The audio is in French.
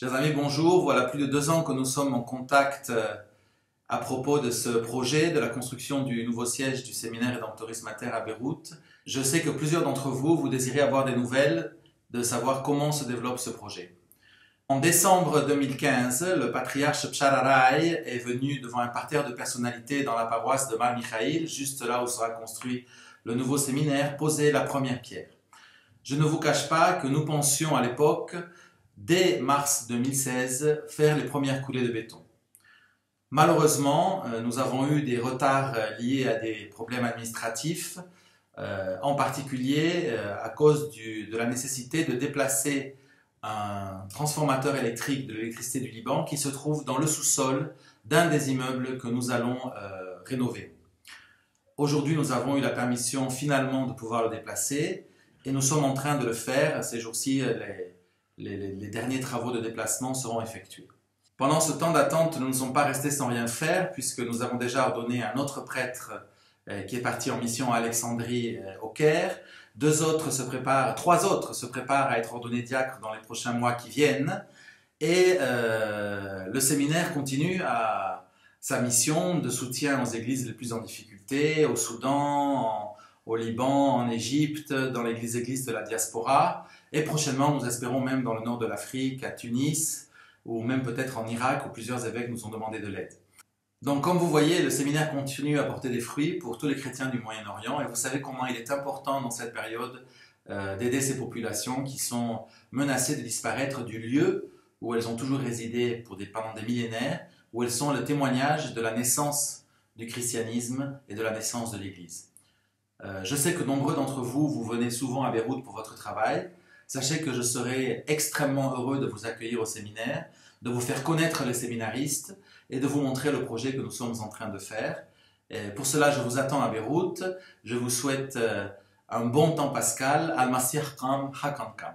Chers amis, bonjour. Voilà plus de 2 ans que nous sommes en contact à propos de ce projet de la construction du nouveau siège du séminaire Redemptoris Mater à Beyrouth. Je sais que plusieurs d'entre vous, vous désirez avoir des nouvelles, de savoir comment se développe ce projet. En décembre 2015, le patriarche Pshararai est venu devant un parterre de personnalités dans la paroisse de Mar Michaïl, juste là où sera construit le nouveau séminaire, poser la première pierre. Je ne vous cache pas que nous pensions à l'époque, dès mars 2016, faire les premières coulées de béton. Malheureusement, nous avons eu des retards liés à des problèmes administratifs, en particulier à cause de la nécessité de déplacer un transformateur électrique de l'électricité du Liban qui se trouve dans le sous-sol d'un des immeubles que nous allons rénover. Aujourd'hui, nous avons eu la permission finalement de pouvoir le déplacer et nous sommes en train de le faire. Ces jours-ci, les derniers travaux de déplacement seront effectués. Pendant ce temps d'attente, nous ne sommes pas restés sans rien faire puisque nous avons déjà ordonné un autre prêtre qui est parti en mission à Alexandrie au Caire. 3 autres se préparent à être ordonnés diacres dans les prochains mois qui viennent. Et le séminaire continue sa mission de soutien aux églises les plus en difficulté, au Soudan, au Liban, en Égypte, dans les églises de la diaspora. Et prochainement, nous espérons même dans le nord de l'Afrique, à Tunis, ou même peut-être en Irak, où plusieurs évêques nous ont demandé de l'aide. Donc comme vous voyez, le séminaire continue à porter des fruits pour tous les chrétiens du Moyen-Orient et vous savez comment il est important dans cette période d'aider ces populations qui sont menacées de disparaître du lieu où elles ont toujours résidé pendant des millénaires, où elles sont le témoignage de la naissance du christianisme et de la naissance de l'Église. Je sais que nombreux d'entre vous, vous venez souvent à Beyrouth pour votre travail. Sachez que je serai extrêmement heureux de vous accueillir au séminaire, de vous faire connaître les séminaristes et de vous montrer le projet que nous sommes en train de faire. Et pour cela, je vous attends à Beyrouth. Je vous souhaite un bon temps pascal. Al-Masih Qam Hakan Kam.